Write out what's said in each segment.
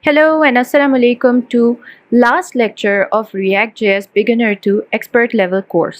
Hello and Assalamu alaikum to last lecture of React.js Beginner to Expert Level course.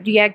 React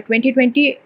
2020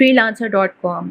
freelancer.com,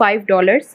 $5,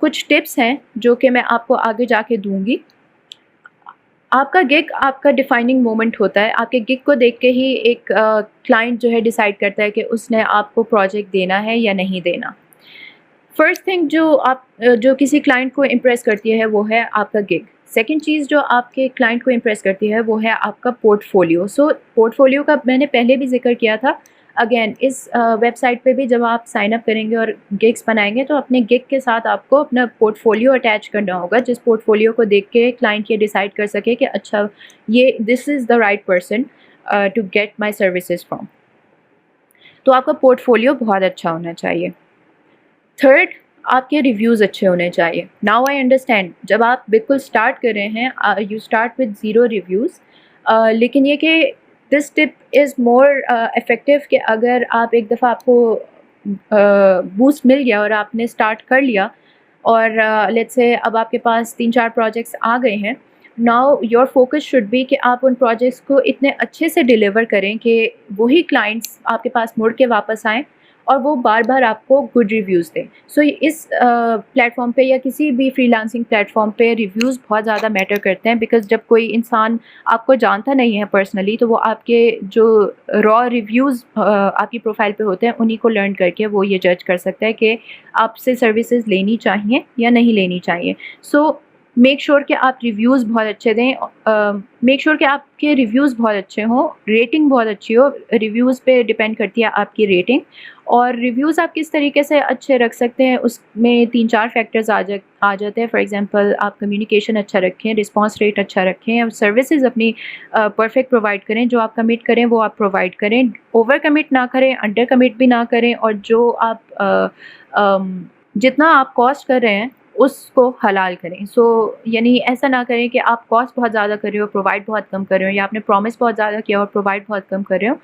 کچھ tips ہیں جو کہ میں آپ کو آگے جا کے دوں گی. آپ کا گگ آپ کا ڈیفائننگ مومنٹ ہوتا ہے. آپ کے گگ کو دیکھ کے ہی ایک کلائنٹ جو ہے ڈیسائیڈ کرتا ہے کہ اس نے آپ کو پروجیکٹ دینا ہے یا نہیں دینا. فرسٹ تھنگ جو کسی کلائنٹ کو امپریس کرتی ہے وہ ہے آپ کا گگ. سیکنڈ چیز جو آپ کے کلائنٹ کو امپریس کرتی ہے وہ ہے آپ کا پورٹ فولیو. سو پورٹ فولیو کا میں نے پہلے بھی ذکر کیا تھا. اگین اس ویب سائٹ پہ بھی جب آپ سائن اپ کریں گے اور گگس بنائیں گے تو اپنے گگ کے ساتھ آپ کو اپنا پورٹ فولیو اٹیچ کرنا ہوگا, جس پورٹ فولیو کو دیکھ کے کلائنٹ یہ ڈیسائیڈ کر سکے کہ اچھا یہ this is the right person to get my services from. تو آپ کا پورٹ فولیو بہت اچھا ہونا چاہیے. تھرڈ, آپ کے ریویوز اچھے ہونے چاہیے. ناؤ آئی انڈرسٹینڈ, جب آپ بالکل اسٹارٹ کر رہے ہیں یو اسٹارٹ وتھ 0 ریویوز, لیکن یہ کہ دس ٹپ از مور افیکٹو کہ اگر آپ ایک دفعہ آپ کو بوسٹ مل گیا اور آپ نے اسٹارٹ کر لیا اور لیٹس سے اب آپ کے پاس 3-4 پروجیکٹس آ گئے ہیں, now your focus should be کہ آپ ان پروجیکٹس کو اتنے اچھے سے ڈیلیور کریں کہ وہی کلائنٹس آپ کے پاس مڑ کے واپس آئیں اور وہ بار بار آپ کو گڈ ریویوز دیں. سو اس پلیٹ فارم پہ یا کسی بھی فری لانسنگ پلیٹ فارم پہ ریویوز بہت زیادہ میٹر کرتے ہیں, بیکاز جب کوئی انسان آپ کو جانتا نہیں ہے پرسنلی تو وہ آپ کے جو را ریویوز آپ کی پروفائل پہ ہوتے ہیں انہیں کو لرن کر کے وہ یہ جج کر سکتا ہے کہ آپ سے سروسز لینی چاہیے یا نہیں لینی چاہیے. سو میک شیور کہ آپ ریویوز بہت اچھے دیں, میک شیور کہ آپ کے ریویوز بہت اچھے ہوں, ریٹنگ بہت اچھی ہو. ریویوز پہ ڈپینڈ کرتی ہے آپ کی ریٹنگ, اور ریویوز آپ کس طریقے سے اچھے رکھ سکتے ہیں اس میں 3-4 فیکٹرز آ جاتے ہیں. فار ایگزامپل آپ کمیونیکیشن اچھا رکھیں, رسپانس ریٹ اچھا رکھیں, اور سروسز اپنی پرفیکٹ پرووائڈ کریں. جو آپ کمٹ کریں وہ آپ پرووائڈ کریں, اوور کمٹ نہ کریں, انڈر کمٹ بھی نہ کریں, اور جو آپ جتنا آپ کاسٹ کر رہے ہیں اس کو حلال کریں. سو یعنی ایسا نہ کریں کہ آپ کاسٹ بہت زیادہ کر رہے ہو, پرووائڈ بہت کم کر رہے ہو, یا آپ نے پرومس بہت زیادہ کیا اور پرووائڈ بہت کم کر رہے ہو,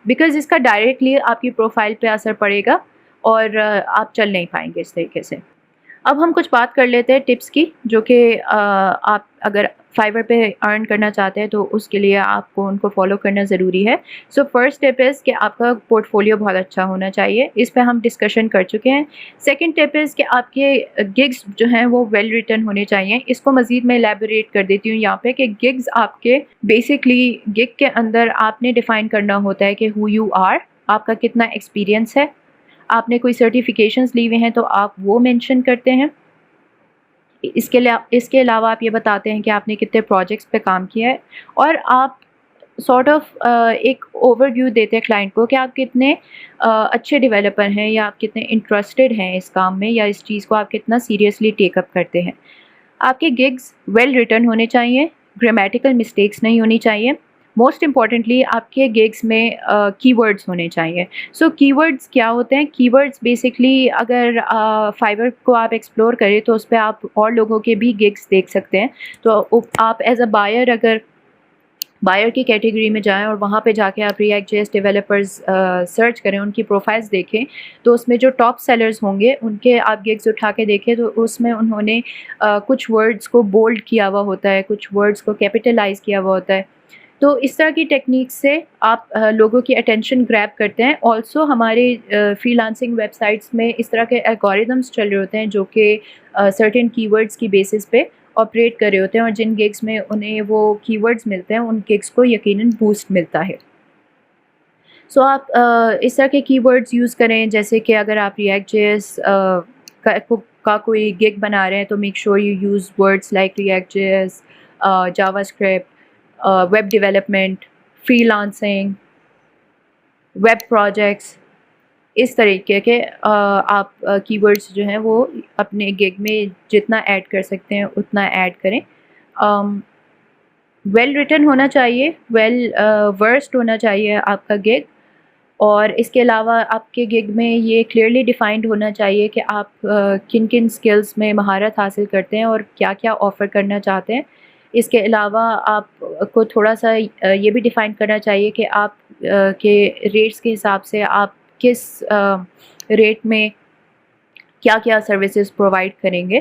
بیکاز اس کا ڈائریکٹلی آپ کی پروفائل پہ اثر پڑے گا اور آپ چل نہیں پائیں گے اس طریقے سے. اب ہم کچھ بات کر لیتے ہیں ٹپس کی, جو کہ آپ اگر فائور پہ ارن کرنا چاہتے ہیں تو اس کے لیے آپ کو ان کو فالو کرنا ضروری ہے. سو فرسٹ ٹپ از کہ آپ کا پورٹ فولیو بہت اچھا ہونا چاہیے, اس پہ ہم ڈسکشن کر چکے ہیں. سیکنڈ ٹپ از کہ آپ کے گگز جو ہیں وہ ویل ریٹن ہونے چاہیے. اس کو مزید میں الیبوریٹ کر دیتی ہوں یہاں پہ کہ گگز آپ کے بیسکلی گگ کے اندر آپ نے ڈیفائن کرنا ہوتا ہے کہ ہو یو آر, آپ کا کتنا ایکسپیرینس ہے, آپ نے کوئی سرٹیفیکیشنز لی ہوئے ہیں تو آپ وہ مینشن کرتے ہیں. اس کے علاوہ آپ یہ بتاتے ہیں کہ آپ نے کتنے پروجیکٹس پہ کام کیا ہے, اور آپ سارٹ آف ایک اوور ویو دیتے ہیں کلائنٹ کو کہ آپ کتنے اچھے ڈیولپر ہیں, یا آپ کتنے انٹرسٹڈ ہیں اس کام میں, یا اس چیز کو آپ کتنا سیریسلی ٹیک اپ کرتے ہیں. آپ کے گگز ویل ریٹن ہونے چاہیے, گرامیٹیکل مسٹیکس نہیں ہونی چاہیے. موسٹ امپورٹنٹلی آپ کے گگز میں کی ورڈز ہونے چاہیے. سو کی ورڈز کیا ہوتے ہیں؟ کی ورڈز بیسکلی اگر فائور کو آپ ایکسپلور کریں تو اس پہ آپ اور لوگوں کے بھی گگز دیکھ سکتے ہیں. تو آپ ایز اے بائر اگر بائر کی کیٹیگری میں جائیں اور وہاں پہ جا کے آپ react J S developers search کریں, ان کی پروفائلز دیکھیں, تو اس میں جو ٹاپ سیلرز ہوں گے ان کے آپ گگز اٹھا کے دیکھیں تو اس میں انہوں نے کچھ ورڈز کو بولڈ کیا ہوا ہوتا ہے, کچھ ورڈز کو کیپیٹلائز کیا ہوا ہوتا ہے. تو اس طرح کی ٹیکنیک سے آپ لوگوں کی اٹینشن گریب کرتے ہیں. آلسو ہمارے فری لانسنگ ویب سائٹس میں اس طرح کے الگوریدمس چل رہے ہوتے ہیں جو کہ سرٹن کی ورڈز کی بیسس پہ آپریٹ کر رہے ہوتے ہیں, اور جن گگز میں انہیں وہ کی ورڈز ملتے ہیں ان گگز کو یقیناً بوسٹ ملتا ہے. سو آپ اس طرح کے کی ورڈز یوز کریں, جیسے کہ اگر آپ ریئیکٹ جے ایس کا کوئی گگ بنا رہے ہیں تو make sure you use words like React J S, JavaScript, web development, freelancing, web projects. اس طریقے کے آپ کی ورڈز جو ہیں وہ اپنے گگ میں جتنا ایڈ کر سکتے ہیں اتنا ایڈ کریں. ویل ریٹن ہونا چاہیے, ویل ورسڈ ہونا چاہیے آپ کا گگ, اور اس کے علاوہ آپ کے گگ میں یہ کلیئرلی ڈیفائنڈ ہونا چاہیے کہ آپ کن کن سکلز میں مہارت حاصل کرتے ہیں اور کیا کیا آفر کرنا چاہتے ہیں. اس کے علاوہ آپ کو تھوڑا سا یہ بھی ڈیفائن کرنا چاہیے کہ آپ کے ریٹس کے حساب سے آپ کس ریٹ میں کیا کیا سروسز پرووائڈ کریں گے,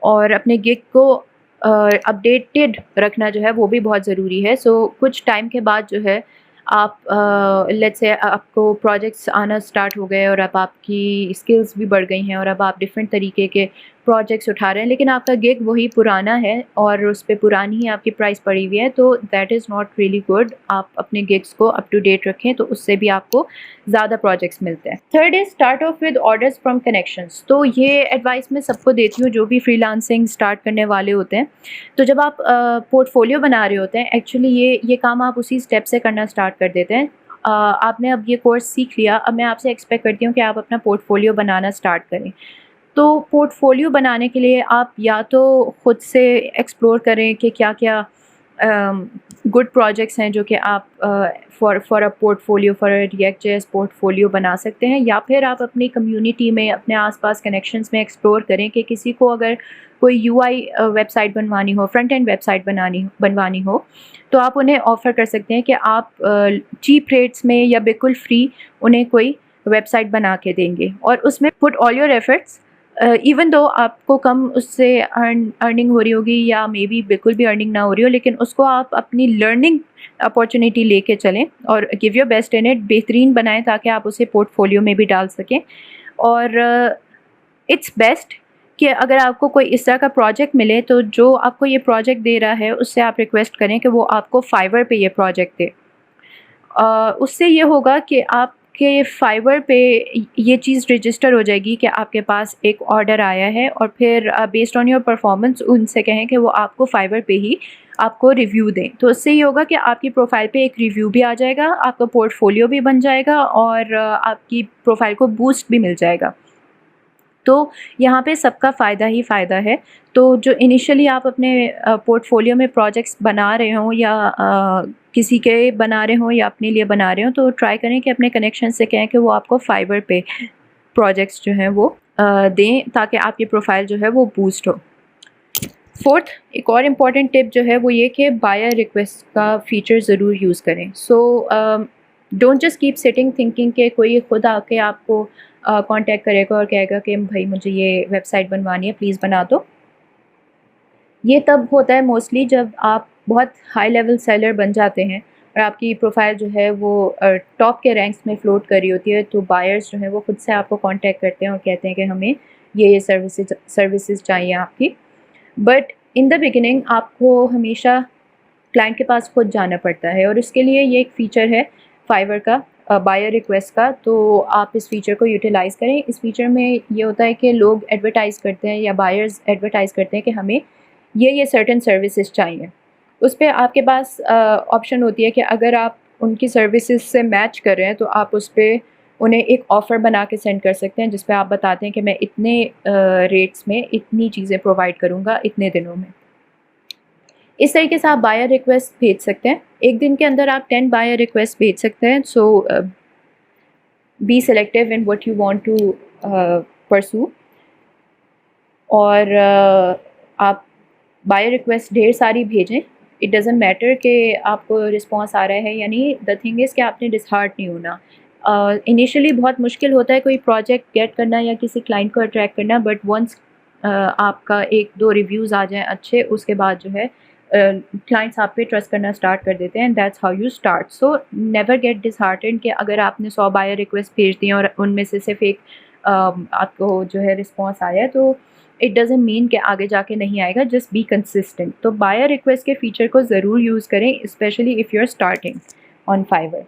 اور اپنے گگ کو اپڈیٹڈ رکھنا جو ہے وہ بھی بہت ضروری ہے. سو کچھ ٹائم کے بعد جو ہے آپ لیٹس سے آپ کو پروجیکٹس آنا اسٹارٹ ہو گئے اور اب آپ کی اسکلز بھی بڑھ گئی ہیں اور اب آپ ڈفرینٹ طریقے کے پروجیکٹس اٹھا رہے ہیں لیکن آپ کا گگ وہی پرانا ہے اور اس پہ پرانی ہی آپ کی پرائس پڑی ہوئی ہے، تو that is not really good. آپ اپنے گگس کو اپ ٹو ڈیٹ رکھیں تو اس سے بھی آپ کو زیادہ پروجیکٹس ملتے ہیں. Third is start of with orders from connections. تو یہ ایڈوائس میں سب کو دیتی ہوں جو بھی فری لانسنگ اسٹارٹ کرنے والے ہوتے ہیں. تو جب آپ پورٹ فولیو بنا رہے ہوتے ہیں، ایکچولی یہ کام آپ اسی اسٹیپ سے کرنا اسٹارٹ کر دیتے ہیں. آپ نے اب یہ کورس سیکھ لیا، اب میں آپ سے ایکسپیکٹ کرتی ہوں کہ آپ اپنا پورٹ فولیو بنانا اسٹارٹ کریں. تو پورٹ فولیو بنانے کے لیے آپ یا تو خود سے ایکسپلور کریں کہ کیا کیا گڈ پروجیکٹس ہیں جو کہ آپ for a port folio, for a react J S port folio بنا سکتے ہیں، یا پھر آپ اپنی کمیونٹی میں اپنے آس پاس کنیکشنز میں ایکسپلور کریں کہ کسی کو اگر کوئی یو آئی ویب سائٹ بنوانی ہو، فرنٹ اینڈ ویب سائٹ بنوانی ہو، تو آپ انہیں آفر کر سکتے ہیں کہ آپ چیپ ریٹس میں یا بالکل فری انہیں کوئی ویب سائٹ بنا کے دیں گے، اور اس میں put all your efforts. Even though آپ کو کم اس سے ارننگ ہو رہی ہوگی یا مے بی بالکل بھی ارننگ نہ ہو رہی ہو، لیکن اس کو آپ اپنی لرننگ اپارچونیٹی لے کے چلیں اور give your best in it, بہترین بنائیں تاکہ آپ اسے پورٹ فولیو میں بھی ڈال سکیں. اور اٹس بیسٹ کہ اگر آپ کو کوئی اس طرح کا پروجیکٹ ملے تو جو آپ کو یہ پروجیکٹ دے رہا ہے اس سے آپ ریکویسٹ کریں کہ وہ آپ کو فائیور پہ یہ پروجیکٹ دے. اس سے یہ ہوگا کہ آپ کے فائیور پہ یہ چیز رجسٹر ہو جائے گی کہ آپ کے پاس ایک آرڈر آیا ہے، اور پھر بیسڈ آن یور پرفارمنس ان سے کہیں کہ وہ آپ کو فائیور پہ ہی آپ کو ریویو دیں. تو اس سے یہ ہوگا کہ آپ کی پروفائل پہ ایک ریویو بھی آ جائے گا، آپ کا پورٹ فولیو بھی بن جائے گا، اور آپ کی پروفائل کو بوسٹ بھی مل جائے گا. تو یہاں پہ سب کا فائدہ ہی فائدہ ہے. تو جو انیشلی آپ اپنے پورٹ فولیو میں پروجیکٹس بنا رہے ہوں یا کسی کے بنا رہے ہوں یا اپنے لیے بنا رہے ہوں، تو ٹرائی کریں کہ اپنے کنیکشن سے کہیں کہ وہ آپ کو فائیور پہ پروجیکٹس جو ہیں وہ دیں تاکہ آپ کی پروفائل جو ہے وہ بوسٹ ہو. فورتھ، ایک اور امپورٹنٹ ٹپ جو ہے وہ یہ کہ بائر ریکویسٹ کا فیچر ضرور یوز کریں. So don't just keep sitting thinking کہ کوئی خود آ کے آپ کو کانٹیکٹ کرے گا اور کہے گا کہ بھائی مجھے یہ ویب سائٹ بنوانی ہے، پلیز بنا دو. یہ تب ہوتا ہے موسٹلی جب آپ بہت ہائی لیول سیلر بن جاتے ہیں اور آپ کی پروفائل جو ہے وہ ٹاپ کے رینکس میں فلوٹ کر رہی ہوتی ہے، تو بائرس جو ہیں وہ خود سے آپ کو کانٹیکٹ کرتے ہیں اور کہتے ہیں کہ ہمیں یہ سروسز چاہیے آپ کی. بٹ ان دا بگننگ آپ کو ہمیشہ کلائنٹ کے پاس خود جانا پڑتا ہے، اور اس کے لیے یہ ایک فیچر ہے فائیور کا، بائر ریکویسٹ کا. تو آپ اس فیچر کو یوٹیلائز کریں. اس فیچر میں یہ ہوتا ہے کہ لوگ ایڈورٹائز کرتے ہیں یا بائرز ایڈورٹائز کرتے ہیں کہ ہمیں یہ سرٹن سروسز چاہیے. اس پہ آپ کے پاس آپشن ہوتی ہے کہ اگر آپ ان کی سروسز سے میچ کر رہے ہیں تو آپ اس پہ انہیں ایک آفر بنا کے سینڈ کر سکتے ہیں جس پہ آپ بتاتے ہیں کہ میں اتنے ریٹس میں اتنی چیزیں پرووائڈ کروں گا اتنے دنوں میں. اس طریقے سے آپ بائر ریکویسٹ بھیج سکتے ہیں. ایک دن کے اندر آپ 10 بائر ریکویسٹ بھیج سکتے ہیں. So be selective in what you want to pursue. اور آپ بائر ریکویسٹ ڈھیر ساری بھیجیں. اٹ ڈزنٹ میٹر کہ آپ کو رسپانس آ رہا ہے یا نہیں. دا تھنگ از کہ آپ نے ڈسہارٹ نہیں ہونا. انیشلی بہت مشکل ہوتا ہے کوئی پروجیکٹ گیٹ کرنا یا کسی کلائنٹ کو اٹریکٹ کرنا، بٹ ونس آپ کا 1-2 ریویوز آ جائیں اچھے، اس کے بعد جو ہے کلائنٹس آپ پہ ٹرسٹ کرنا اسٹارٹ کر دیتے ہیں. That's how you start. So never get disheartened کہ اگر آپ نے 100 بائر ریکویسٹ بھیج دی اور ان میں سے صرف ایک آپ کو جو ہے رسپانس آیا، تو اٹ ڈزنٹ مین کہ آگے جا کے نہیں آئے گا. Just be consistent. تو بائر ریکویسٹ کے فیچر کو ضرور یوز کریں، especially if you are starting on Fiverr.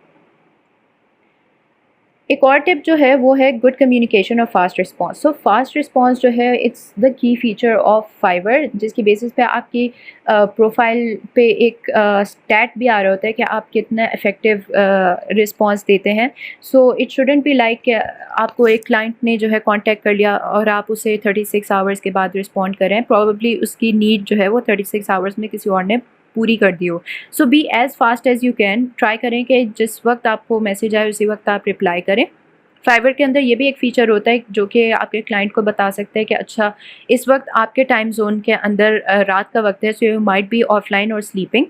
ایک اور ٹپ جو ہے وہ ہے گڈ کمیونیکیشن اور fast response. So fast response جو ہے اٹس دا کی فیچر آف فائیور، جس کی بیسس پہ آپ کی پروفائل پہ ایک اسٹیٹ بھی آ رہا ہوتا ہے کہ آپ کتنا افیکٹو رسپانس دیتے ہیں. So it shouldn't be like کہ آپ کو ایک کلائنٹ نے جو ہے کانٹیکٹ کر لیا اور آپ اسے 36 آورس کے بعد رسپونڈ کریں. پروبیبلی اس کی نیڈ جو ہے وہ 36 آورس میں کسی اور نے پوری کر دی ہو. So be as fast as you can. Try کریں کہ جس وقت آپ کو میسیج آئے اسی وقت آپ رپلائی کریں. فائیور کے اندر یہ بھی ایک فیچر ہوتا ہے جو کہ آپ کے کلائنٹ کو بتا سکتے ہیں کہ اچھا اس وقت آپ کے ٹائم زون کے اندر رات کا وقت ہے، so you might be offline اور سلیپنگ.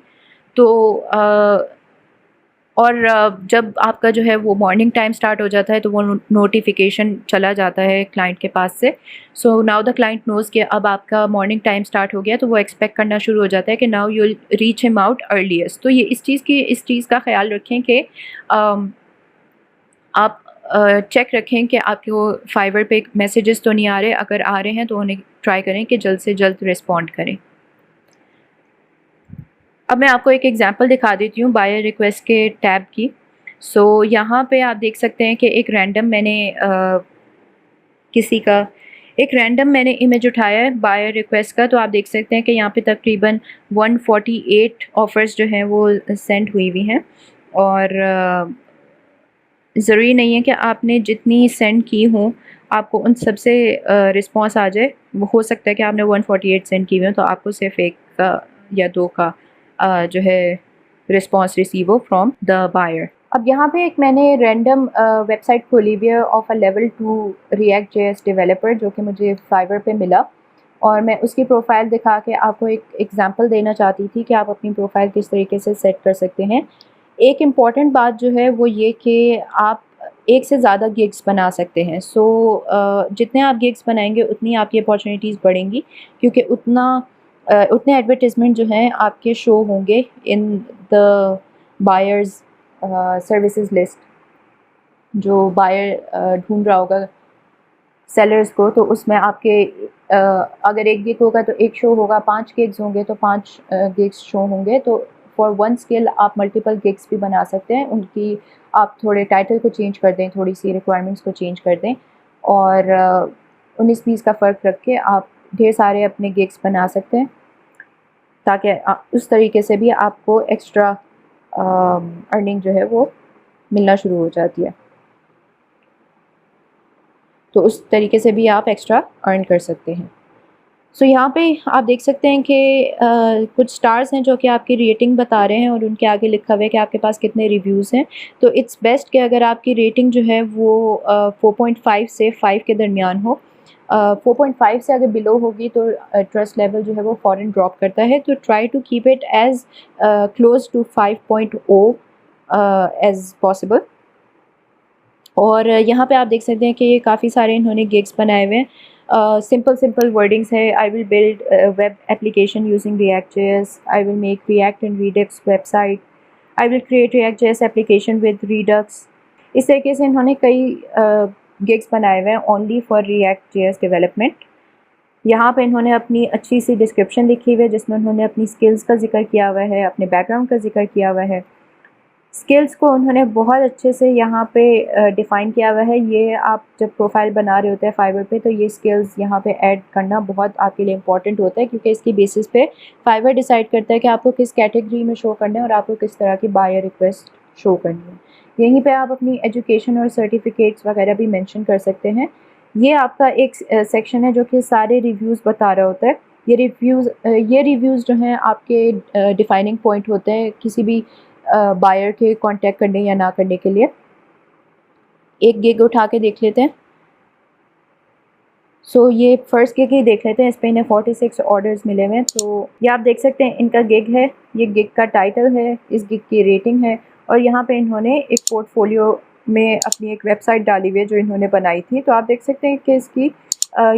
تو اور جب آپ کا جو ہے وہ مارننگ ٹائم اسٹارٹ ہو جاتا ہے تو وہ نوٹیفیکیشن چلا جاتا ہے کلائنٹ کے پاس سے. سو ناؤ دا کلائنٹ نوز کہ اب آپ کا مارننگ ٹائم اسٹارٹ ہو گیا، تو وہ ایکسپیکٹ کرنا شروع ہو جاتا ہے کہ ناؤ یو ول ریچ ہم آؤٹ ارلیسٹ. تو یہ اس چیز کا خیال رکھیں کہ آپ چیک رکھیں کہ آپ کو فائور پہ میسیجز تو نہیں آ رہے، اگر آ رہے ہیں تو انہیں ٹرائی کریں کہ جلد سے جلد رسپونڈ کریں۔ اب میں آپ کو ایک ایگزامپل دکھا دیتی ہوں بائر ریکویسٹ کے ٹیب کی۔ یہاں پہ آپ دیکھ سکتے ہیں کہ ایک رینڈم میں نے امیج اٹھایا ہے بائر ریکویسٹ کا، تو آپ دیکھ سکتے ہیں کہ یہاں پہ تقریباً 148 آفرز جو ہیں وہ سینڈ ہوئی ہیں، اور ضروری نہیں ہے کہ آپ نے جتنی سینڈ کی ہوں آپ کو ان سب سے رسپانس آ جائے۔ وہ ہو سکتا ہے کہ آپ نے 148 سینڈ کی ہوئے ہیں تو آپ کو صرف ایک کا یا دو کا جو ہے response receive who from the buyer. اب یہاں پہ ایک میں نے رینڈم ویب سائٹ کھولی ہوئی ہے of a level 2 react J S developer, جو کہ مجھے فائور پہ ملا، اور میں اس کی پروفائل دکھا کے آپ کو ایک ایگزامپل دینا چاہتی تھی کہ آپ اپنی پروفائل کس طریقے سے سیٹ کر سکتے ہیں۔ ایک امپورٹنٹ بات جو ہے وہ یہ کہ آپ ایک سے زیادہ گگس بنا سکتے ہیں۔ جتنے آپ گگس بنائیں گے اتنی آپ کی اپارچونیٹیز بڑھیں گی، کیونکہ اتنے ایڈورٹیزمنٹ جو ہیں آپ کے شو ہوں گے ان دا بائرز سروسز لسٹ۔ جو بائر ڈھونڈ رہا ہوگا سیلرز کو، تو اس میں آپ کے اگر ایک گگ ہوگا تو ایک شو ہوگا، 5 گگز ہوں گے تو 5 گگس شو ہوں گے۔ تو فار ون اسکل آپ ملٹیپل گگس بھی بنا سکتے ہیں، ان کی آپ تھوڑے ٹائٹل کو چینج کر دیں، تھوڑی سی ریکوائرمنٹس کو چینج کر دیں، اور 19-20 کا فرق رکھ کے آپ ڈھیر سارے اپنے گگس بنا سکتے ہیں، تاکہ اس طریقے سے بھی آپ کو ایکسٹرا ارننگ جو ہے وہ ملنا شروع ہو جاتی ہے۔ تو اس طریقے سے بھی آپ ایکسٹرا ارن کر سکتے ہیں۔ یہاں پہ آپ دیکھ سکتے ہیں کہ کچھ سٹارز ہیں جو کہ آپ کی ریٹنگ بتا رہے ہیں، اور ان کے آگے لکھا ہوا ہے کہ آپ کے پاس کتنے ریویوز ہیں۔ تو اٹس بیسٹ کہ اگر آپ کی ریٹنگ جو ہے وہ 4.5 سے 5 کے درمیان ہو۔ 4.5 سے اگر بلو ہوگی تو ٹرسٹ لیول جو ہے وہ فوراً ڈراپ کرتا ہے، تو try to keep it as close to 5.0 as possible. اور یہاں پہ آپ دیکھ سکتے ہیں کہ یہ کافی سارے انہوں نے گگس بنائے ہوئے ہیں۔ سمپل ورڈنگس ہے: I will build web application using React J S, I will make React and Redux website, I will create React J S application with Redux. اس طریقے سے انہوں نے کئی گگس بنائے ہوئے ہیں only for React J S development. یہاں پہ انہوں نے اپنی اچھی سی ڈسکرپشن لکھی ہوئی ہے جس میں انہوں نے اپنی اسکلز کا ذکر کیا ہوا ہے، اپنے بیک گراؤنڈ کا ذکر کیا ہوا ہے۔ اسکلز کو انہوں نے بہت اچھے سے یہاں پہ ڈیفائن کیا ہوا ہے۔ یہ آپ جب پروفائل بنا رہے ہوتے ہیں فائور پہ، تو یہ اسکلز یہاں پہ ایڈ کرنا بہت آپ کے لیے امپورٹنٹ ہوتا ہے، کیونکہ اس کی بیسس پہ فائور ڈیسائیڈ کرتا ہے کہ آپ کو کس کیٹیگری میں شو کرنا ہے اور آپ کو کس طرح کی بائر ریکویسٹ شو کرنی ہے۔ یہیں پہ آپ اپنی ایجوکیشن اور سرٹیفکیٹس وغیرہ بھی مینشن کر سکتے ہیں۔ یہ آپ کا ایک سیکشن ہے جو کہ سارے ریویوز بتا رہا ہوتا ہے۔ یہ ریویوز جو ہیں آپ کے ڈیفائننگ پوائنٹ ہوتے ہیں کسی بھی بائر کے کانٹیکٹ کرنے یا نہ کرنے کے لیے۔ ایک گگ اٹھا کے دیکھ لیتے ہیں۔ یہ فرسٹ گگ ہی دیکھ لیتے ہیں، اس پہ انہیں 46 آرڈرز ملے ہوئے ہیں۔ تو یہ آپ دیکھ سکتے ہیں ان کا گگ ہے، یہ گگ کا ٹائٹل ہے، اس گگ کی ریٹنگ ہے، اور یہاں پہ انہوں نے ایک پورٹ فولیو میں اپنی ایک ویب سائٹ ڈالی ہوئی ہے جو انہوں نے بنائی تھی۔ تو آپ دیکھ سکتے ہیں کہ اس کی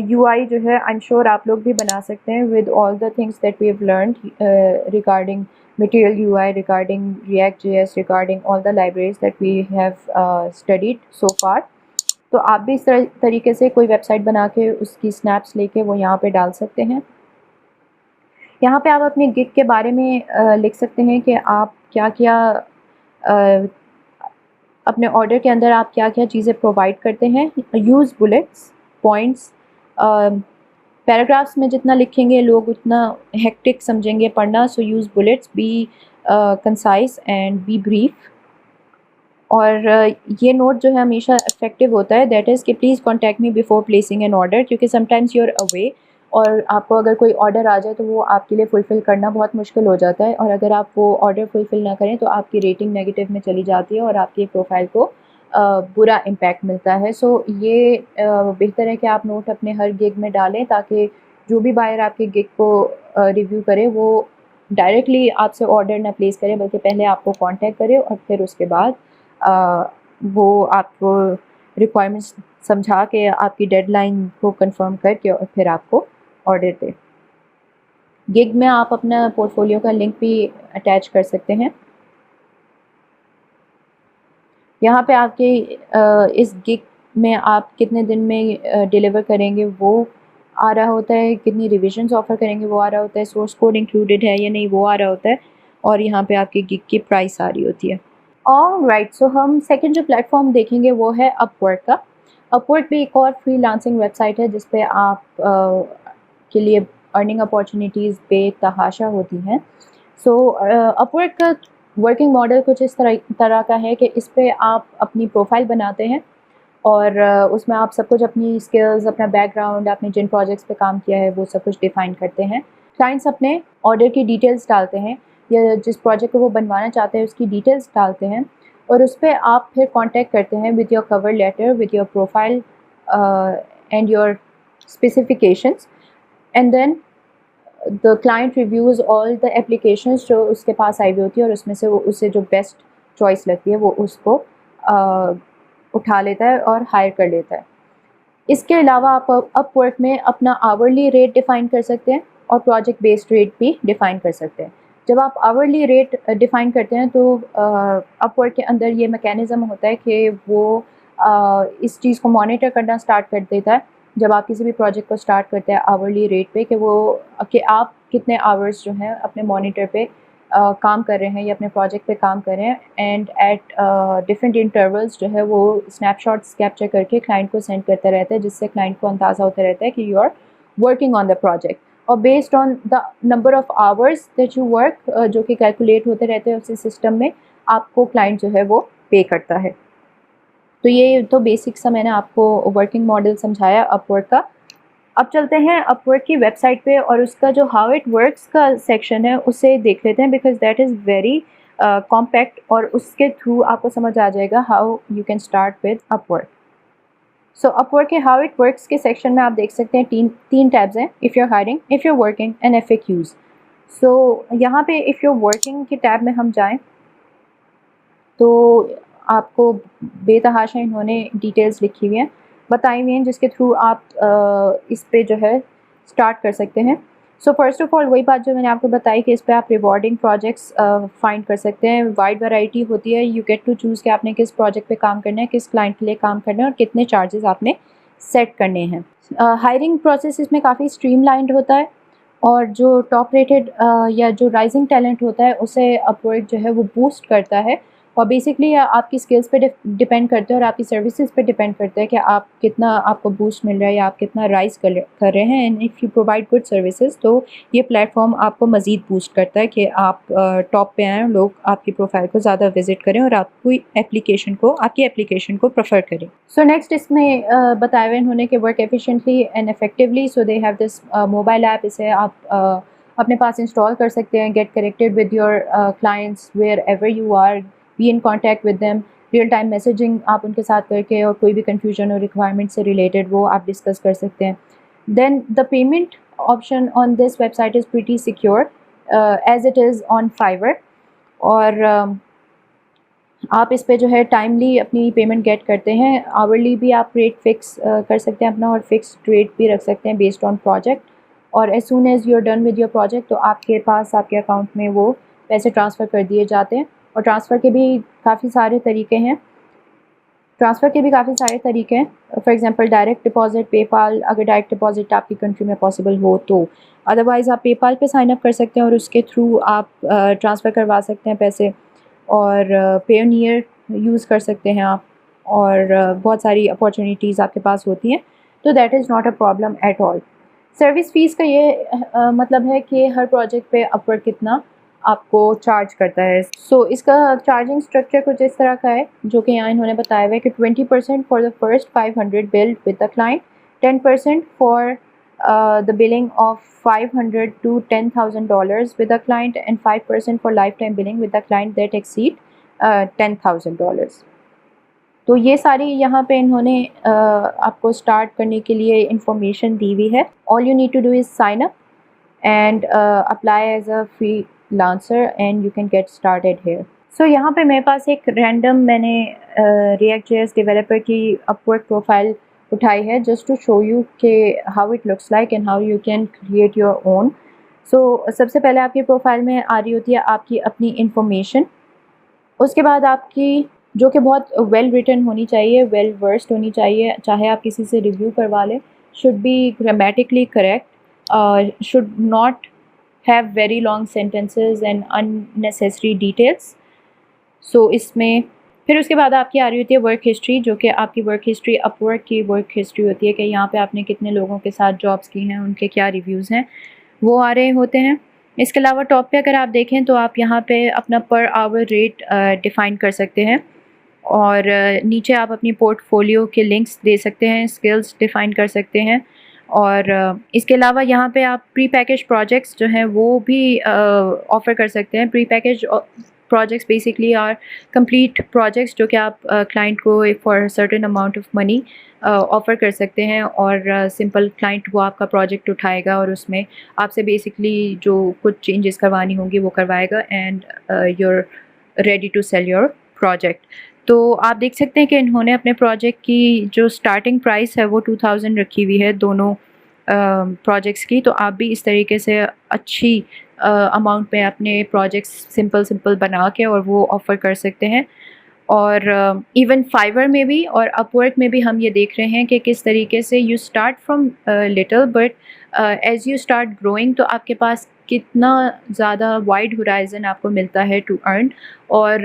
یو آئی جو ہے I'm sure آپ لوگ بھی بنا سکتے ہیں with all the things that we have learned regarding material UI, regarding React.js, regarding all the libraries that we have studied so far۔ تو آپ بھی اس طریقے سے کوئی ویب سائٹ بنا کے اس کی سنیپس لے کے وہ یہاں پہ ڈال سکتے ہیں۔ یہاں پہ آپ اپنے گگ کے بارے میں لکھ سکتے ہیں کہ آپ کیا کیا اپنے آرڈر کے اندر آپ کیا کیا چیزیں پرووائڈ کرتے ہیں۔ یوز بلٹس پوائنٹس، پیراگرافس میں جتنا لکھیں گے لوگ اتنا ہیکٹک سمجھیں گے پڑھنا، so use bullets, be concise and be brief. اور یہ نوٹ جو ہے ہمیشہ افیکٹو ہوتا ہے، دیٹ از کہ please contact me before placing an order, کیونکہ sometimes you are away اور آپ کو اگر کوئی آرڈر آ جائے تو وہ آپ کے لیے فلفل کرنا بہت مشکل ہو جاتا ہے، اور اگر آپ وہ آرڈر فلفل نہ کریں تو آپ کی ریٹنگ نیگیٹو میں چلی جاتی ہے اور آپ کی پروفائل کو برا امپیکٹ ملتا ہے۔ یہ بہتر ہے کہ آپ نوٹ اپنے ہر گگ میں ڈالیں، تاکہ جو بھی بائر آپ کے گگ کو ریویو کرے وہ ڈائریکٹلی آپ سے آرڈر نہ پلیس کرے، بلکہ پہلے آپ کو کانٹیکٹ کرے اور پھر اس کے بعد وہ آپ کو ریکوائرمنٹس سمجھا کے آپ کی ڈیڈ لائن کو کنفرم کر کے اور پھر آپ کو آرڈر دے۔ گگ میں آپ اپنا پورٹ فولیو کا لنک بھی اٹیچ کر سکتے ہیں۔ یہاں پہ آپ کے اس گگ میں آپ کتنے دن میں ڈیلیور کریں گے وہ آ رہا ہوتا ہے، کتنی ریویژنس آفر کریں گے وہ آ رہا ہوتا ہے، سورس کوڈ انکلوڈیڈ ہے یا نہیں وہ آ رہا ہوتا ہے، اور یہاں پہ آپ کی گگ کی پرائس آ رہی ہوتی ہے. رائٹ، سو ہم سیکنڈ جو پلیٹ فارم دیکھیں گے وہ ہے اپ ورک کا. اپ ورک بھی ایک اور فری لانسنگ ویب سائٹ ہے جس پہ آپ کے لیے ارننگ اپارچونیٹیز بے تحاشا ہوتی ہیں. سو اپ ورک کا ورکنگ ماڈل کچھ اس طرح کا ہے کہ اس پہ آپ اپنی پروفائل بناتے ہیں اور اس میں آپ سب کچھ اپنی اسکلز، اپنا بیک گراؤنڈ، آپ نے جن پروجیکٹس پہ کام کیا ہے وہ سب کچھ ڈیفائن کرتے ہیں. کلائنٹس اپنے آرڈر کی ڈیٹیلز ڈالتے ہیں یا جس پروجیکٹ کو وہ بنوانا چاہتے ہیں اس کی ڈیٹیلز ڈالتے ہیں، اور اس پہ آپ پھر کانٹیکٹ کرتے ہیں with your cover letter, with your profile and your specifications, and then the client reviews all the applications جو اس کے پاس آئی ہوئی ہوتی ہے، اور اس میں سے وہ اسے جو بیسٹ چوائس لگتی ہے وہ اس کو اٹھا لیتا ہے اور ہائر کر لیتا ہے. اس کے علاوہ آپ اپ ورک میں اپنا آورلی ریٹ ڈیفائن کر سکتے ہیں اور پروجیکٹ بیسڈ ریٹ بھی ڈیفائن کر سکتے ہیں. جب آپ آورلی ریٹ ڈیفائن کرتے ہیں تو اپ ورک کے اندر یہ میکینزم ہوتا ہے کہ وہ اس چیز کو مانیٹر کرنا اسٹارٹ کر دیتا ہے جب آپ کسی بھی پروجیکٹ کو اسٹارٹ کرتے ہیں آورلی ریٹ پہ، کہ آپ کتنے آورس جو ہیں اپنے مانیٹر پہ کام کر رہے ہیں یا اپنے پروجیکٹ پہ کام کر رہے ہیں، اینڈ ایٹ ڈفرینٹ انٹرولس جو ہے وہ اسنیپ شاٹس کیپچر کر کے کلائنٹ کو سینڈ کرتا رہتا ہے، جس سے کلائنٹ کو اندازہ ہوتا رہتا ہے کہ you are working on the project. اور based on the number of hours that you work, جو کہ کیلکولیٹ ہوتے رہتے ہیں اسی سسٹم میں، آپ کو کلائنٹ جو ہے وہ پے کرتا ہے. تو یہ تو بیسک سا میں نے آپ کو ورکنگ ماڈل سمجھایا اپ ورک کا. اب چلتے ہیں اپ ورک کی ویب سائٹ پہ اور اس کا جو ہاؤ اٹ ورکس کا سیکشن ہے اسے دیکھ لیتے ہیں، because that is very compact, اور اس کے تھرو آپ کو سمجھ آ جائے گا how you can start with Upwork. So Upwork کے ہاؤ اٹ ورکس کے سیکشن میں آپ دیکھ سکتے ہیں تین ٹیبز ہیں: if you are hiring, if you are working and F A Qs. So یہاں پہ اف یو آر ورکنگ کے ٹیب میں ہم جائیں تو آپ کو بے تحاشا انہوں نے ڈیٹیلز لکھی ہوئی ہیں، بتائی ہوئی ہیں، جس کے تھرو آپ اس پہ جو ہے اسٹارٹ کر سکتے ہیں. سو فرسٹ آف آل وہی بات جو میں نے آپ کو بتائی کہ اس پہ آپ ریوارڈنگ پروجیکٹس فائنڈ کر سکتے ہیں. وائڈ ورائٹی ہوتی ہے، یو گیٹ ٹو چوز کہ آپ نے کس پروجیکٹ پہ کام کرنا ہے، کس کلائنٹ کے لیے کام کرنا ہے، اور کتنے چارجز آپ نے سیٹ کرنے ہیں. ہائرنگ پروسیس اس میں کافی اسٹریم لائنڈ ہوتا ہے، اور جو ٹاپ ریٹڈ یا جو رائزنگ ٹیلنٹ ہوتا ہے اسے اپ ورک جو ہے وہ بوسٹ کرتا ہے، اور بیسکلی آپ کی اسکلس پہ ڈپینڈ کرتے ہیں اور آپ کی سروسز پہ ڈپینڈ کرتے ہیں کہ آپ کتنا آپ کو بوسٹ مل رہا ہے یا آپ کتنا رائز کر رہے ہیں. And if you provide good services تو یہ پلیٹ فارم آپ کو مزید بوسٹ کرتا ہے کہ آپ ٹاپ پہ آئیں، لوگ آپ کی پروفائل کو زیادہ وزٹ کریں اور آپ کی اپلیکیشن کو پریفر کریں. سو نیکسٹ اس میں بتایا ہوئے انہوں نے کہ work efficiently and effectively. So they have this mobile app, اسے آپ اپنے پاس انسٹال کر سکتے ہیں. Get connected with your clients wherever you are, be in contact with them, real time messaging آپ ان کے ساتھ کر کے، اور کوئی بھی کنفیوژن اور ریکوائرمنٹ سے ریلیٹڈ وہ آپ ڈسکس کر سکتے ہیں. Then the payment option on this website is pretty secure as it is on Fiverr, اور آپ اس پہ جو ہے ٹائملی اپنی پیمنٹ گیٹ کرتے ہیں. آورلی بھی آپ ریٹ فکس کر سکتے ہیں اپنا، اور فکسڈ ریٹ بھی رکھ سکتے ہیں بیسڈ آن پروجیکٹ. اور as soon as you are done with your project تو آپ کے پاس آپ کے اکاؤنٹ میں وہ پیسے ٹرانسفر کر دیے جاتے ہیں. اور ٹرانسفر کے بھی کافی سارے طریقے ہیں. فار ایگزامپل ڈائریکٹ ڈپازٹ، پے پال، اگر ڈائریکٹ ڈپازٹ آپ کی کنٹری میں پاسبل ہو تو. ادروائز آپ پے پال پہ سائن اپ کر سکتے ہیں اور اس کے تھرو آپ ٹرانسفر کروا سکتے ہیں پیسے. اور پیونیئر یوز کر سکتے ہیں آپ، اور بہت ساری اپارچونیٹیز آپ کے پاس ہوتی ہیں. تو that is not a problem at all. Service fee کا یہ مطلب ہے کہ ہر پروجیکٹ پہ اپ ورک کتنا آپ کو چارج کرتا ہے. سو اس کا چارجنگ اسٹرکچر کچھ اس طرح کا ہے جو کہ یہاں انہوں نے بتایا ہوا ہے کہ 20% for the first 500 billed with the client, 10% for the billing of $500 to $10,000 with the client, and 5% for lifetime billing with the client that exceed $10,000. تو یہ ساری یہاں پہ انہوں نے آپ کو اسٹارٹ کرنے کے لیے انفارمیشن دی ہوئی ہے. All you need to do is sign up and apply as a freelancer and you can get started here. So یہاں پہ میرے پاس ایک رینڈم میں نے ریئیکٹ جے ایس ڈیولپر کی اپ ورک پروفائل اٹھائی ہے جسٹ ٹو شو یو کہ how it looks like and how you can create your own. So سب سے پہلے آپ کی پروفائل میں آ رہی ہوتی ہے آپ کی اپنی انفارمیشن، اس کے بعد آپ کی جو کہ بہت ویل ریٹن ہونی چاہیے, ویل ورسڈ ہونی چاہیے, چاہے آپ کسی سے ریویو کروا لیں. Should be grammatically correct, should not have very long sentences and unnecessary details. So اس میں پھر اس کے بعد آپ کی آ رہی ہوتی ہے ورک ہسٹری, جو کہ آپ کی ورک ہسٹری اپ ورک کی ورک ہسٹری ہوتی ہے کہ یہاں پہ آپ نے کتنے لوگوں کے ساتھ جابس کی ہیں, ان کے کیا ریویوز ہیں, وہ آ رہے ہوتے ہیں. اس کے علاوہ ٹاپ پہ اگر آپ دیکھیں تو آپ یہاں پہ اپنا پر آور ریٹ ڈیفائن کر سکتے ہیں, اور نیچے آپ اپنی پورٹ فولیو کے لنکس دے سکتے ہیں, اسکلز ڈیفائن کر سکتے ہیں. اور اس کے علاوہ یہاں پہ آپ پری پیکج پروجیکٹس جو ہیں وہ بھی آفر کر سکتے ہیں. Pre package projects basically are complete projects جو کہ آپ کلائنٹ کو for certain amount of money offer کر سکتے ہیں, اور سمپل کلائنٹ وہ آپ کا پروجیکٹ اٹھائے گا اور اس میں آپ سے بیسکلی جو کچھ چینجز کروانی ہوں گی وہ کروائے گا, and your ready to sell your project. تو آپ دیکھ سکتے ہیں کہ انہوں نے اپنے پروجیکٹ کی جو اسٹارٹنگ پرائس ہے وہ 2000 رکھی ہوئی ہے دونوں پروجیکٹس کی. تو آپ بھی اس طریقے سے اچھی اماؤنٹ پہ اپنے پروجیکٹس سمپل بنا کے اور وہ آفر کر سکتے ہیں. اور ایون فائور میں بھی اور اپ ورک میں بھی ہم یہ دیکھ رہے ہیں کہ کس طریقے سے you start from little, but as you start growing تو آپ کے پاس کتنا زیادہ وائڈ ہورائزن آپ کو ملتا ہے ٹو ارن. اور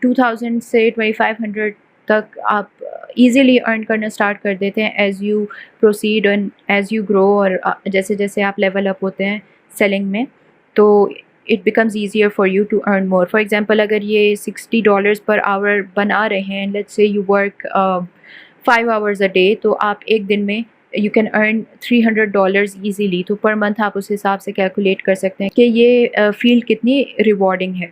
2000 سے 2500 تک آپ ایزیلی ارن کرنا اسٹارٹ کر دیتے ہیں as you proceed and as you grow, اور جیسے جیسے آپ لیول اپ ہوتے ہیں سیلنگ میں تو it becomes easier for you to earn more. For example اگر یہ $60 پر آور بنا رہے ہیں, let's say you work 5 hours a day, تو آپ ایک دن میں یو کین ارن $300 ایزیلی. تو پر منتھ آپ اس حساب سے کیلکولیٹ کر سکتے ہیں کہ یہ فیلڈ کتنی ریوارڈنگ ہے.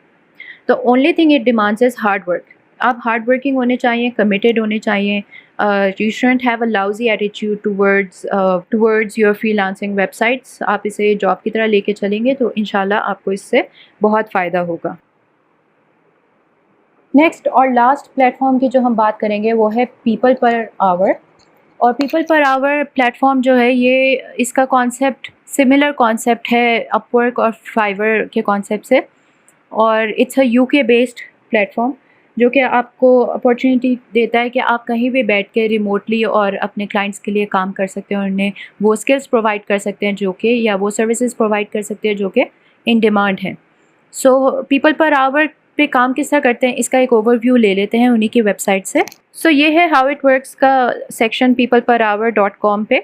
The only thing it demands is hard work. آپ ہارڈ ورکنگ ہونے چاہیے, کمیٹیڈ ہونے چاہیے. You shouldn't have a lousy attitude towards your freelancing websites. آپ اسے جاب کی طرح لے کے چلیں گے تو انشاءاللہ آپ کو اس سے بہت فائدہ ہوگا. نیکسٹ اور لاسٹ پلیٹ فارم کی جو ہم بات کریں گے وہ ہے پیپل پر آور. اور پیپل پر آور پلیٹ فارم جو ہے یہ اس کا کانسیپٹ سملر کانسیپٹ ہے اپ ورک اور فائور کے کانسیپٹ سے, اور it's a UK based platform جو کہ آپ کو اپارچونیٹی دیتا ہے کہ آپ کہیں بھی بیٹھ کے ریموٹلی اور اپنے کلائنٹس کے لیے کام کر سکتے ہیں, اور انہیں وہ اسکلس پرووائڈ کر سکتے ہیں جو کہ, یا وہ سروسز پرووائڈ کر سکتے ہیں جو کہ ان ڈیمانڈ ہیں. سو پیپل پر آور پہ کام کس طرح کرتے ہیں اس کا ایک اوور ویو لے لیتے ہیں انہی کی ویب سائٹ سے. سو یہ ہے ہاؤ اٹ ورکس کا سیکشن peopleperhour.com پہ.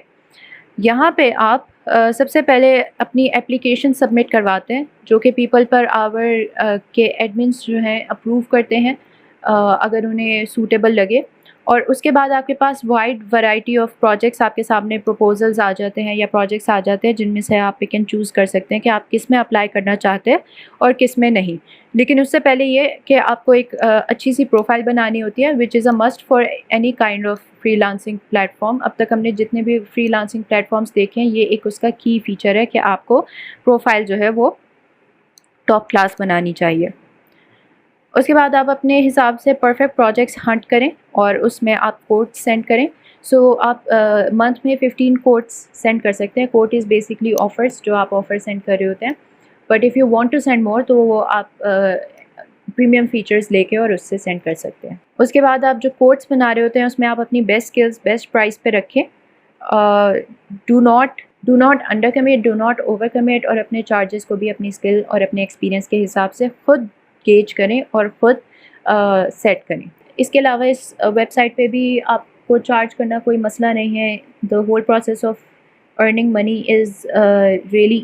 یہاں پہ آپ سب سے پہلے اپنی اپلیکیشن سبمٹ کرواتے ہیں جو کہ پیپل پر آور کے ایڈمنس جو ہیں اپروو کرتے ہیں اگر انہیں سوٹیبل لگے. اور اس کے بعد آپ کے پاس وائڈ ورائٹی آف پروجیکٹس آپ کے سامنے پروپوزلز آ جاتے ہیں یا پروجیکٹس آ جاتے ہیں جن میں سے آپ پک اینڈ چوز کر سکتے ہیں کہ آپ کس میں اپلائی کرنا چاہتے ہیں اور کس میں نہیں. لیکن اس سے پہلے یہ کہ آپ کو ایک اچھی سی پروفائل بنانی ہوتی ہے which is a must for any kind of freelancing platform. اب تک ہم نے جتنے بھی فری لانسنگ پلیٹ فارمس دیکھے ہیں یہ ایک اس کا کی فیچر ہے کہ آپ کو پروفائل جو ہے وہ ٹاپ کلاس بنانی چاہیے. اس کے بعد آپ اپنے حساب سے پرفیکٹ پروجیکٹس ہنٹ کریں اور اس میں آپ کوٹس سینڈ کریں. سو آپ منتھ میں 15 کوٹس سینڈ کر سکتے ہیں. کوٹ از بیسکلی آفرس جو آپ آفر سینڈ کر رہے ہوتے ہیں, but if you want to send more تو وہ آپ پریمیم فیچرز لے کے اور اس سے سینڈ کر سکتے ہیں. اس کے بعد آپ جو کوٹس بنا رہے ہوتے ہیں اس میں آپ اپنی بیسٹ اسکلز بیسٹ پرائس پہ رکھیں. Do not under commit, do not over commit, اور اپنے چارجز کو بھی اپنی اسکل اور اپنے ایکسپیرینس کے حساب سے خود گیج کریں اور خود سیٹ کریں. اس کے علاوہ اس ویب سائٹ پہ بھی آپ کو چارج کرنا کوئی مسئلہ نہیں ہے. The whole process of earning money is really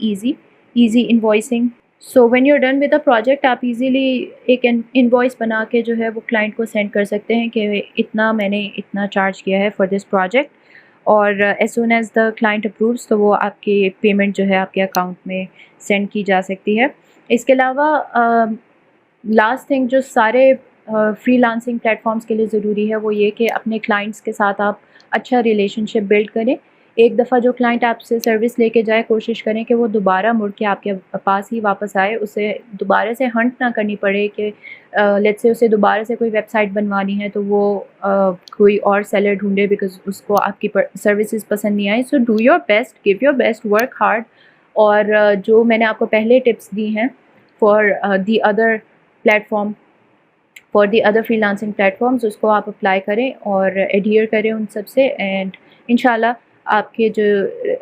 easy invoicing. So when you done with a project آپ ایزیلی ایک انوائس بنا کے جو ہے وہ کلائنٹ کو سینڈ کر سکتے ہیں کہ اتنا میں نے اتنا چارج کیا ہے فار دس پروجیکٹ, اور as soon as the client approves تو وہ آپ کی پیمنٹ جو ہے آپ کے اکاؤنٹ میں سینڈ کی جا سکتی ہے. اس کے علاوہ لاسٹ تھنگ جو سارے فری لانسنگ پلیٹ فارمس کے لیے ضروری ہے وہ یہ کہ اپنے کلائنٹس کے ساتھ آپ اچھا ریلیشن شپ بلڈ کریں. ایک دفعہ جو کلائنٹ آپ سے سروس لے کے جائے کوشش کریں کہ وہ دوبارہ مڑ کے آپ کے پاس ہی واپس آئے, اسے دوبارہ سے ہنٹ نہ کرنی پڑے کہ لیٹس سے اسے دوبارہ سے کوئی ویب سائٹ بنوانی ہے تو وہ کوئی اور سیلر ڈھونڈے بیکاز اس کو آپ کی سروسز پسند نہیں آئیں. So do your best, give your best, work hard. اور جو میں نے آپ کو پہلے ٹپس دی ہیں for the other platform for the other freelancing platforms اس کو آپ اپلائی کریں اور ایڈہیئر کریں ان سب سے، اینڈ انشاءاللہ آپ کے جو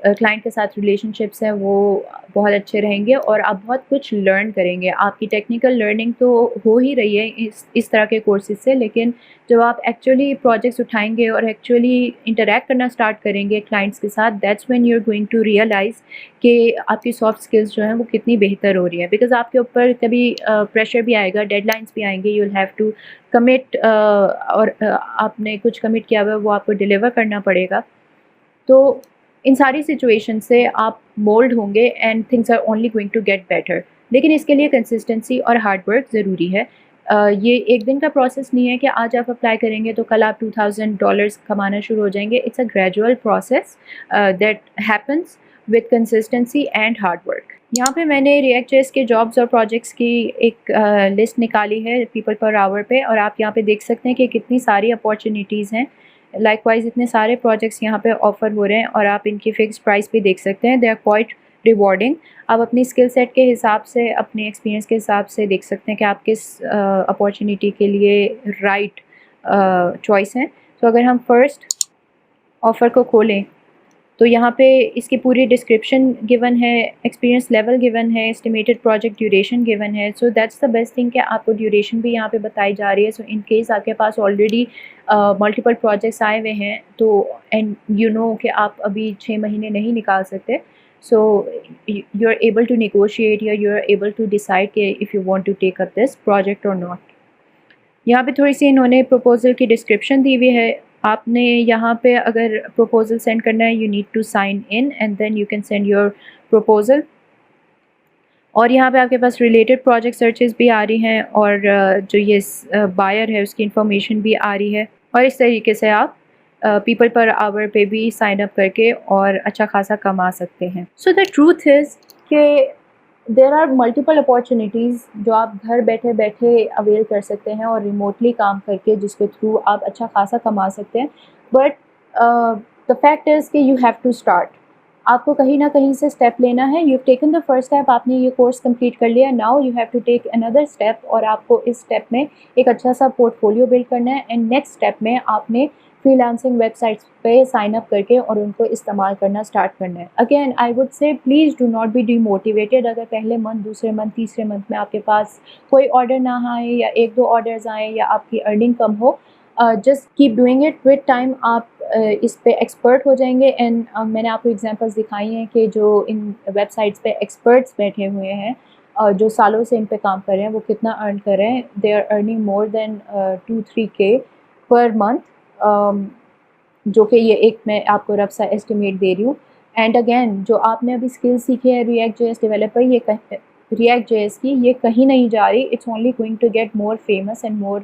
کلائنٹ کے ساتھ ریلیشن شپس ہیں وہ بہت اچھے رہیں گے اور آپ بہت کچھ لرن کریں گے. آپ کی ٹیکنیکل لرننگ تو ہو ہی رہی ہے اس طرح کے کورسز سے، لیکن جب آپ ایکچولی پروجیکٹس اٹھائیں گے اور ایکچولی انٹریکٹ کرنا اسٹارٹ کریں گے کلائنٹس کے ساتھ، that's when you are going to realise کہ آپ کی سافٹ اسکلس جو ہیں وہ کتنی بہتر ہو رہی ہیں. بیکاز آپ کے اوپر کبھی پریشر بھی آئے گا، ڈیڈ لائنس بھی آئیں گے، you will have to commit, اور آپ نے کچھ کمٹ کیا ہوا ہے وہ آپ کو ڈیلیور کرنا پڑے گا. تو ان ساری سچویشن سے آپ مولڈ ہوں گے and things are only going to get better. لیکن اس کے لیے کنسسٹنسی اور ہارڈ ورک ضروری ہے. یہ ایک دن کا پروسیس نہیں ہے کہ آج آپ اپلائی کریں گے تو کل آپ $2000 کمانا شروع ہو جائیں گے. It's a gradual process that happens with consistency and hard work. یہاں پہ میں نے ریئیکٹ جے ایس کے جابس اور پروجیکٹس کی ایک لسٹ نکالی ہے پیپل پر آور پہ، اور آپ یہاں پہ دیکھ سکتے ہیں کہ کتنی ساری اپارچونیٹیز ہیں. لائک وائز اتنے سارے پروجیکٹس یہاں پہ آفر ہو رہے ہیں اور آپ ان کی فکس پرائس بھی دیکھ سکتے ہیں. They are quite rewarding. آپ اپنی اسکل سیٹ کے حساب سے، اپنے ایکسپیرینس کے حساب سے دیکھ سکتے ہیں کہ آپ کس اپارچونیٹی کے لیے رائٹ چوائس ہیں. تو اگر ہم فرسٹ آفر کو کھولیں تو یہاں پہ اس کی پوری ڈسکرپشن گیون ہے، ایکسپیرینس لیول گیون ہے، اسٹیمیٹڈ پروجیکٹ ڈیوریشن گیون ہے. So that's the best thing کہ آپ کو ڈیوریشن بھی یہاں پہ بتائی جا رہی ہے. سو ان کیس آپ کے پاس آلریڈی ملٹیپل پروجیکٹس آئے ہوئے ہیں تو اینڈ یو نو کہ آپ ابھی 6 مہینے نہیں نکال سکتے، so you are able to negotiate یا you are able to decide کہ if you want to take up this project اور ناٹ. یہاں پہ تھوڑی سی انہوں نے پروپوزل کی ڈسکرپشن دی ہوئی ہے. آپ نے یہاں پہ اگر پروپوزل سینڈ کرنا ہے، you need to sign in and then you can send your proposal. اور یہاں پہ آپ کے پاس ریلیٹڈ پروجیکٹ سرچز بھی آ رہی ہیں اور جو یہ بائر ہے اس کی انفارمیشن بھی آ رہی ہے. اور اس طریقے سے آپ پیپل پر آور پہ بھی سائن اپ کر کے اور اچھا خاصا کما سکتے ہیں. سو دا ٹروتھ از کہ دیر آر ملٹیپل اپارچونیٹیز جو آپ گھر بیٹھے بیٹھے اویل کر سکتے ہیں اور ریموٹلی کام کر کے جس کے تھرو آپ اچھا خاصا کما سکتے ہیں. بٹ دا فیکٹ از کہ یو ہیو ٹو اسٹارٹ. آپ کو کہیں نہ کہیں سے اسٹیپ لینا ہے. You taken the first step, آپ نے یہ کورس کمپلیٹ کر لیا. Now you have to take another step, اور آپ کو اس اسٹیپ میں ایک اچھا سا پورٹ فولیو بلڈ کرنا ہے. اینڈ نیکسٹ اسٹیپ میں آپ نے فری لانسنگ ویب سائٹس پہ سائن اپ کر کے اور ان کو استعمال کرنا اسٹارٹ کرنا ہے. Again I would say please do not B D motivated. اگر پہلے منتھ، دوسرے منتھ، تیسرے منتھ میں آپ کے پاس کوئی آرڈر نہ آئے یا 1-2 آرڈرز آئیں یا آپ کی earning come who, just keep doing it. With time آپ اس پہ ایکسپرٹ ہو جائیں گے. اینڈ میں نے آپ کو ایگزامپلس دکھائی ہیں کہ جو ان ویب سائٹس پہ ایکسپرٹس بیٹھے ہوئے ہیں جو سالوں سے ان پہ کام کر رہے ہیں، وہ کتنا ارن کر رہے ہیں. They are earning more than 2-3K per month, جو کہ یہ ایک میں آپ کو رف سا ایسٹیمیٹ دے رہی ہوں. اینڈ اگین جو آپ نے ابھی اسکل سیکھی ہے ریئیکٹ جے ایس ڈیولپر، یہ ریئیکٹ جے ایس کی، یہ کہیں نہیں جا رہی. It's only going to get more famous and more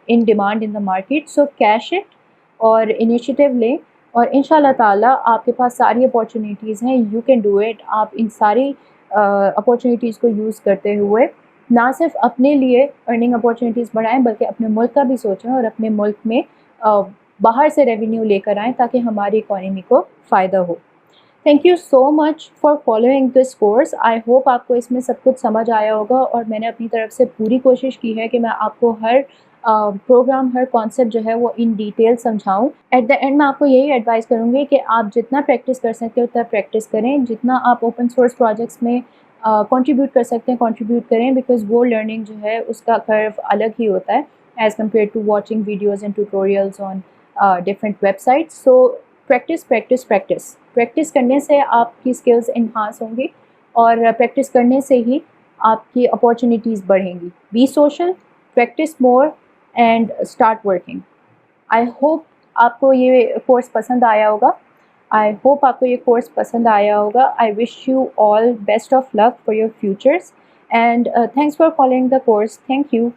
in demand in the market. So cash it اور انیشیٹیو لیں، اور ان شاء اللہ تعالیٰ آپ کے پاس ساری اپارچونیٹیز ہیں. You can do it. آپ ان ساری اپارچونیٹیز کو یوز کرتے ہوئے نہ صرف اپنے لیے ارننگ اپارچونیٹیز بڑھائیں بلکہ اپنے ملک کا بھی سوچیں اور اپنے ملک میں باہر سے ریونیو لے کر آئیں تاکہ ہماری اکانومی کو فائدہ ہو. Thank you so much for following this course. I hope آپ کو اس میں سب کچھ سمجھ آیا ہوگا، اور میں نے اپنی طرف سے پوری کوشش کی ہے کہ میں آپ کو ہر پروگرام، ہر کانسیپٹ جو ہے وہ ان ڈیٹیل سمجھاؤں. ایٹ دا اینڈ میں آپ کو یہی ایڈوائز کروں گی کہ آپ جتنا پریکٹس کر سکتے ہیں اتنا پریکٹس کریں. جتنا آپ اوپن سورس پروجیکٹس میں کنٹریبیوٹ کر سکتے ہیں کنٹریبیوٹ کریں، بیکاز وہ لرننگ جو ہے اس کا کرو الگ ہی ہوتا ہے as compare to watching videos and tutorials on different websites. So practice کرنے سے آپ کی اسکلز انہانس ہوں گی، اور پریکٹس کرنے سے ہی آپ کی اپارچونیٹیز بڑھیں گی. Be social, practice more and start working. I hope آپ کو یہ کورس پسند آیا ہوگا. I wish you all best of luck for your futures, and thanks for following the course. Thank you.